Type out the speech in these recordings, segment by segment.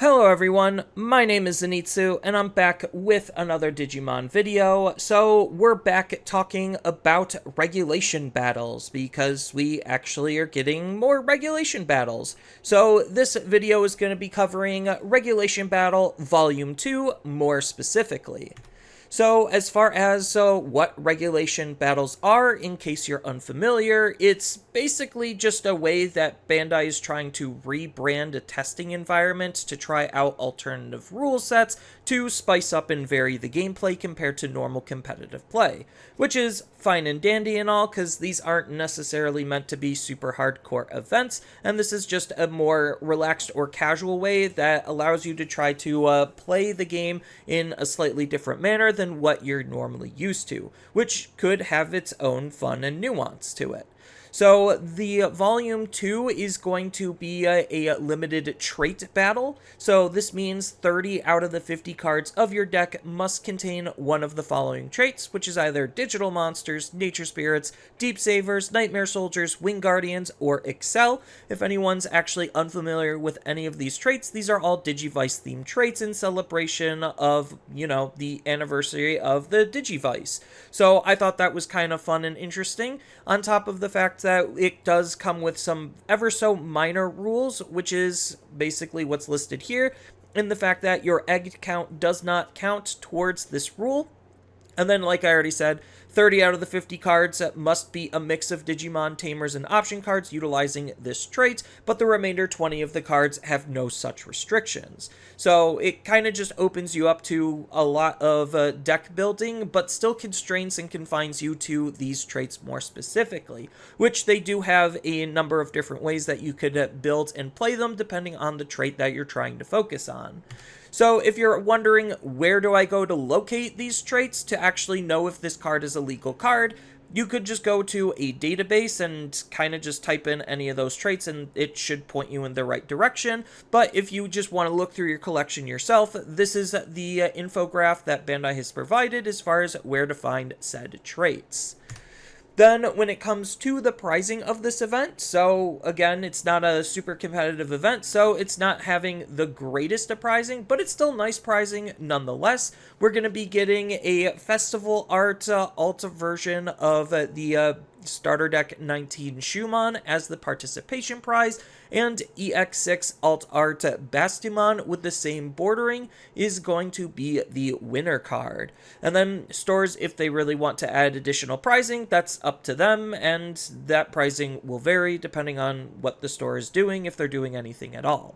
Hello everyone, my name is Zenitsu, and I'm back with another Digimon video. So we're back talking about regulation battles, because we actually are getting more regulation battles. So this video is going to be covering Regulation Battle Volume 2 more specifically. So as far as what regulation battles are, in case you're unfamiliar, it's basically just a way that Bandai is trying to rebrand a testing environment to try out alternative rule sets to spice up and vary the gameplay compared to normal competitive play, which is fine and dandy and all, because these aren't necessarily meant to be super hardcore events, and this is just a more relaxed or casual way that allows you to try to play the game in a slightly different manner than what you're normally used to, which could have its own fun and nuance to it. So the Volume 2 is going to be a limited trait battle. So this means 30 out of the 50 cards of your deck must contain one of the following traits, which is either Digital Monsters, Nature Spirits, Deep Savers, Nightmare Soldiers, Wing Guardians, or Excel. If anyone's actually unfamiliar with any of these traits, these are all Digivice themed traits in celebration of, the anniversary of the Digivice. So I thought that was kind of fun and interesting, on top of the fact that it does come with some ever so minor rules, which is basically what's listed here, in the fact that your egg count does not count towards this rule. And then, like I already said, 30 out of the 50 cards must be a mix of Digimon, Tamers, and option cards utilizing this trait, but the remainder 20 of the cards have no such restrictions. So it kind of just opens you up to a lot of deck building, but still constrains and confines you to these traits more specifically, which they do have a number of different ways that you could build and play them depending on the trait that you're trying to focus on. So if you're wondering where do I go to locate these traits to actually know if this card is a legal card, you could just go to a database and kind of just type in any of those traits and it should point you in the right direction. But if you just want to look through your collection yourself, this is the infograph that Bandai has provided as far as where to find said traits. Then, when it comes to the pricing of this event, so again, it's not a super competitive event, so it's not having the greatest of pricing, but it's still nice pricing nonetheless. We're going to be getting a Festival Art Alta version of the Starter Deck 19 Shumon as the participation prize, and EX6 Alt Art Bastimon with the same bordering is going to be the winner card. And then stores, if they really want to add additional pricing, that's up to them, and that pricing will vary depending on what the store is doing, if they're doing anything at all.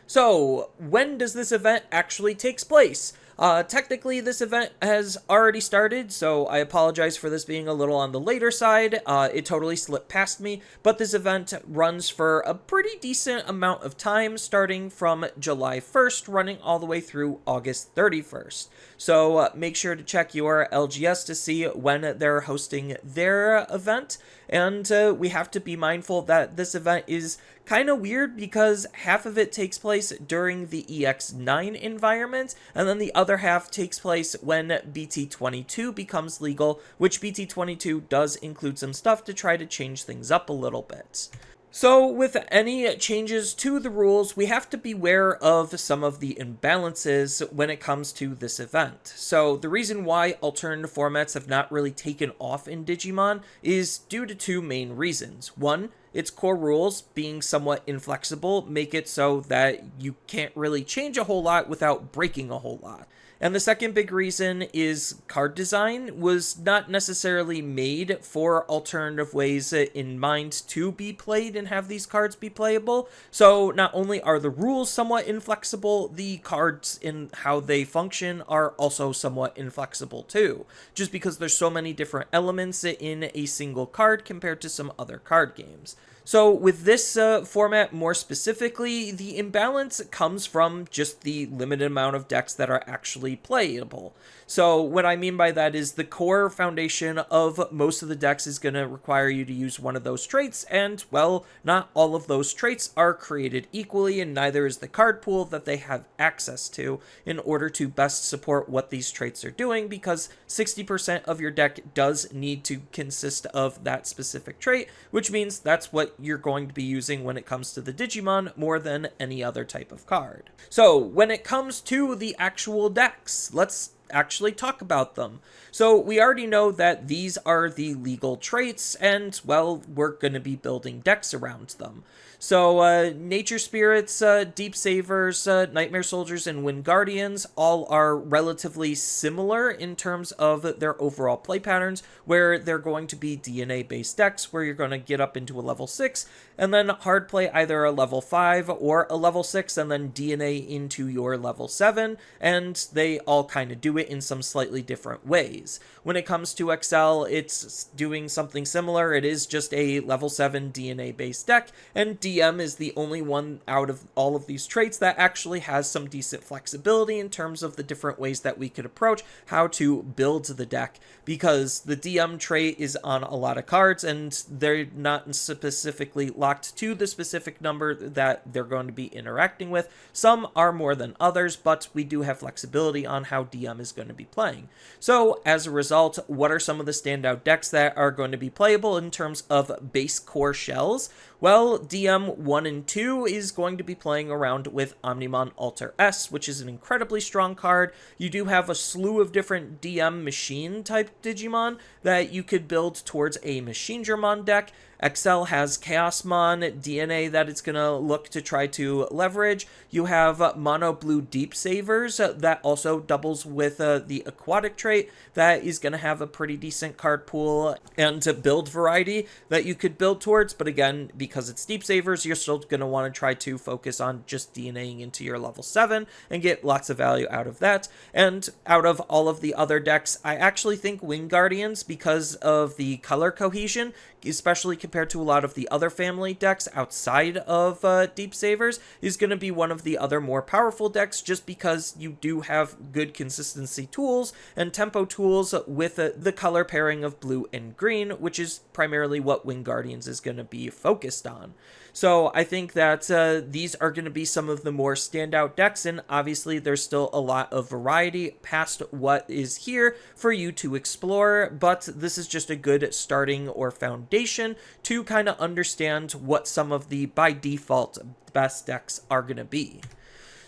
So, when does this event actually take place? Technically, this event has already started, so I apologize for this being a little on the later side. It totally slipped past me, but this event runs for a pretty decent amount of time, starting from July 1st, running all the way through August 31st. So make sure to check your LGS to see when they're hosting their event, and we have to be mindful that this event is kind of weird because half of it takes place during the EX9 environment, and then the other half takes place when BT22 becomes legal, which BT22 does include some stuff to try to change things up a little bit. So with any changes to the rules, we have to beware of some of the imbalances when it comes to this event. So the reason why alternative formats have not really taken off in Digimon is due to two main reasons. One, its core rules, being somewhat inflexible, make it so that you can't really change a whole lot without breaking a whole lot. And the second big reason is card design was not necessarily made for alternative ways in mind to be played and have these cards be playable. So not only are the rules somewhat inflexible, the cards in how they function are also somewhat inflexible too, just because there's so many different elements in a single card compared to some other card games. So with this format more specifically, the imbalance comes from just the limited amount of decks that are actually playable. So what I mean by that is the core foundation of most of the decks is going to require you to use one of those traits, and, well, not all of those traits are created equally, and neither is the card pool that they have access to in order to best support what these traits are doing, because 60% of your deck does need to consist of that specific trait, which means that's what you're going to be using when it comes to the Digimon more than any other type of card. So when it comes to the actual decks, let's actually talk about them. So we already know that these are the legal traits, and well, we're going to be building decks around them. So Nature Spirits, Deep Savers, Nightmare Soldiers, and Wind Guardians all are relatively similar in terms of their overall play patterns, where they're going to be DNA-based decks, where you're going to get up into a level 6, and then hard play either a level 5 or a level 6, and then DNA into your level 7, and they all kind of do it in some slightly different ways. When it comes to XL, it's doing something similar. It is just a level 7 DNA-based deck, and DM is the only one out of all of these traits that actually has some decent flexibility in terms of the different ways that we could approach how to build the deck, because the DM trait is on a lot of cards and they're not specifically locked to the specific number that they're going to be interacting with. Some are more than others, but we do have flexibility on how DM is going to be playing. So as a result, what are some of the standout decks that are going to be playable in terms of base core shells? Well, DM 1 and 2 is going to be playing around with Omnimon Alter S, which is an incredibly strong card. You do have a slew of different DM machine type Digimon that you could build towards a Machingermon deck. XL has Chaosmon DNA that it's going to look to try to leverage. You have Mono Blue Deep Savers that also doubles with the aquatic trait that is going to have a pretty decent card pool and build variety that you could build towards. But again, because it's Deep Savers, you're still going to want to try to focus on just DNAing into your level 7 and get lots of value out of that. And out of all of the other decks, I actually think Wind Guardians, because of the color cohesion, especially compared to a lot of the other family decks outside of Deep Savers, is going to be one of the other more powerful decks, just because you do have good consistency tools and tempo tools with the color pairing of blue and green, which is primarily what Wind Guardians is going to be focused on. So I think that these are going to be some of the more standout decks, and obviously there's still a lot of variety past what is here for you to explore, but this is just a good starting or foundation to kind of understand what some of the, by default, best decks are going to be.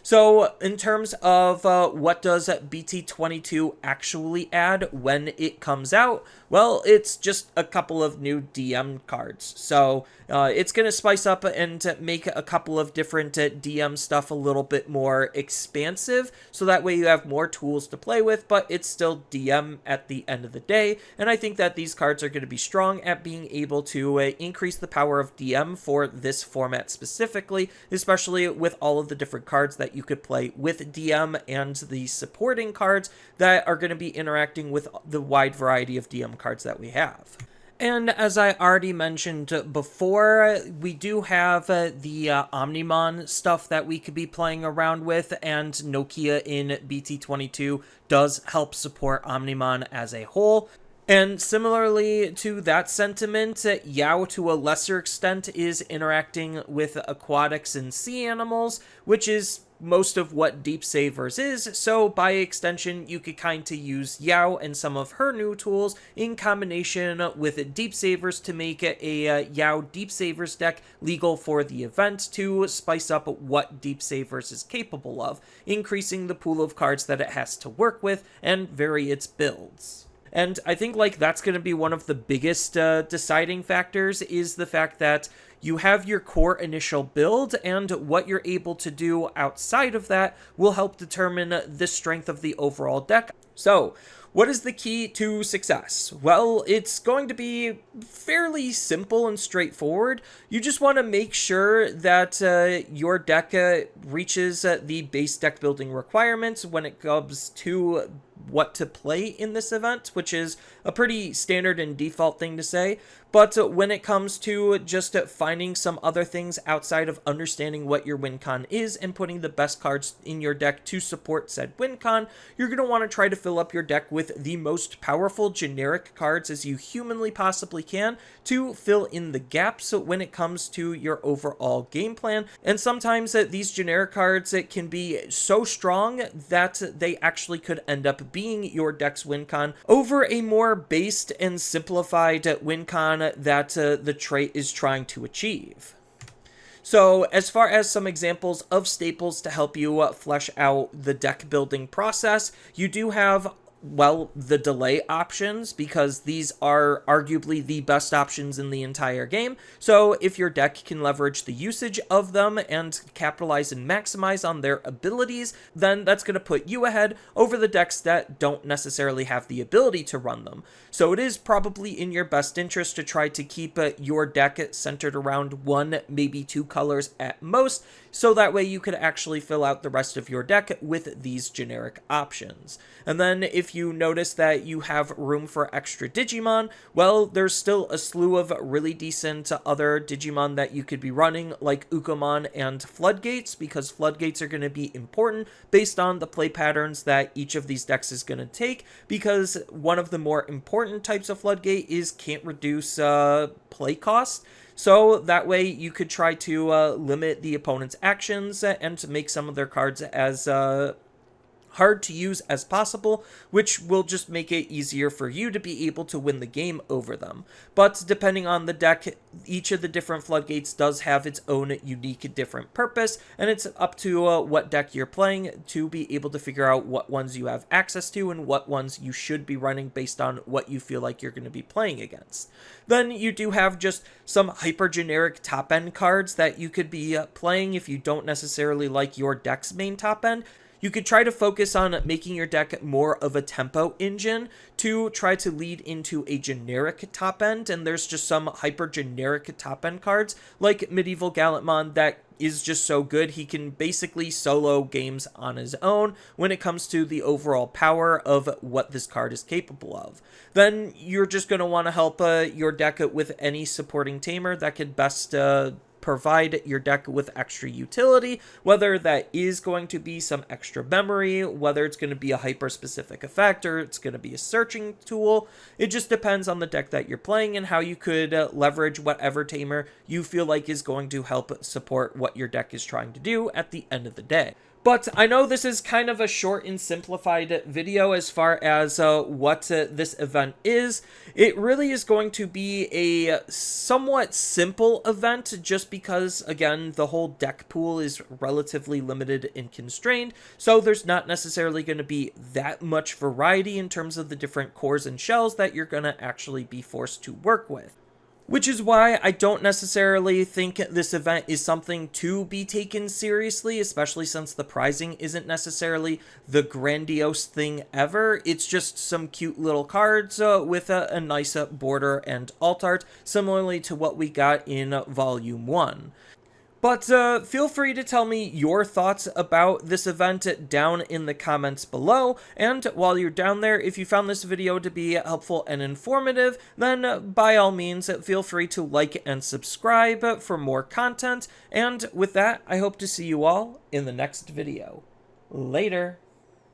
So in terms of what does BT22 actually add when it comes out, well, it's just a couple of new DM cards. So it's going to spice up and make a couple of different DM stuff a little bit more expansive, so that way you have more tools to play with, but it's still DM at the end of the day. And I think that these cards are going to be strong at being able to increase the power of DM for this format specifically, especially with all of the different cards that you could play with DM and the supporting cards that are going to be interacting with the wide variety of DM cards that we have. And as I already mentioned before, we do have the Omnimon stuff that we could be playing around with, and Nokia in BT22 does help support Omnimon as a whole. And similarly to that sentiment, Yao to a lesser extent is interacting with aquatics and sea animals, which is most of what Deep Savers is, so by extension you could kind of use Yao and some of her new tools in combination with Deep Savers to make a Yao Deep Savers deck legal for the event to spice up what Deep Savers is capable of, increasing the pool of cards that it has to work with and vary its builds. And I think that's going to be one of the biggest deciding factors, is the fact that you have your core initial build, and what you're able to do outside of that will help determine the strength of the overall deck. So, what is the key to success? Well, it's going to be fairly simple and straightforward. You just want to make sure that your deck reaches the base deck building requirements when it comes to what to play in this event, which is a pretty standard and default thing to say. But when it comes to just finding some other things outside of understanding what your win con is and putting the best cards in your deck to support said win con, you're going to want to try to fill up your deck with the most powerful generic cards as you humanly possibly can to fill in the gaps when it comes to your overall game plan. And sometimes these generic cards can be so strong that they actually could end up being your deck's win con over a more based and simplified win con on that the trait is trying to achieve. So as far as some examples of staples to help you flesh out the deck building process, you do have, well, the delay options, because these are arguably the best options in the entire game. So if your deck can leverage the usage of them and capitalize and maximize on their abilities, then that's going to put you ahead over the decks that don't necessarily have the ability to run them. So it is probably in your best interest to try to keep your deck centered around one, maybe two colors at most, so that way you could actually fill out the rest of your deck with these generic options. And then if you notice that you have room for extra Digimon, well, there's still a slew of really decent other Digimon that you could be running, like Ukomon and Floodgates, because Floodgates are going to be important based on the play patterns that each of these decks is going to take, because one of the more important types of Floodgate is can't reduce play cost. So that way you could try to limit the opponent's actions and to make some of their cards as hard to use as possible, which will just make it easier for you to be able to win the game over them. But depending on the deck, each of the different Floodgates does have its own unique different purpose, and it's up to what deck you're playing to be able to figure out what ones you have access to and what ones you should be running based on what you feel like you're going to be playing against. Then you do have just some hyper generic top end cards that you could be playing if you don't necessarily like your deck's main top end. You could try to focus on making your deck more of a tempo engine to try to lead into a generic top end, and there's just some hyper generic top end cards like Medieval Gallantmon that is just so good. He can basically solo games on his own when it comes to the overall power of what this card is capable of. Then you're just going to want to help your deck with any supporting tamer that could best provide your deck with extra utility, whether that is going to be some extra memory, whether it's going to be a hyper-specific effect, or it's going to be a searching tool. It just depends on the deck that you're playing and how you could leverage whatever tamer you feel like is going to help support what your deck is trying to do at the end of the day. But I know this is kind of a short and simplified video as far as what this event is. It really is going to be a somewhat simple event just because, again, the whole deck pool is relatively limited and constrained. So there's not necessarily going to be that much variety in terms of the different cores and shells that you're going to actually be forced to work with. Which is why I don't necessarily think this event is something to be taken seriously, especially since the prizing isn't necessarily the grandiose thing ever. It's just some cute little cards with a nice border and alt art, similarly to what we got in Volume 1. But feel free to tell me your thoughts about this event down in the comments below, and while you're down there, if you found this video to be helpful and informative, then by all means feel free to like and subscribe for more content, and with that, I hope to see you all in the next video. Later!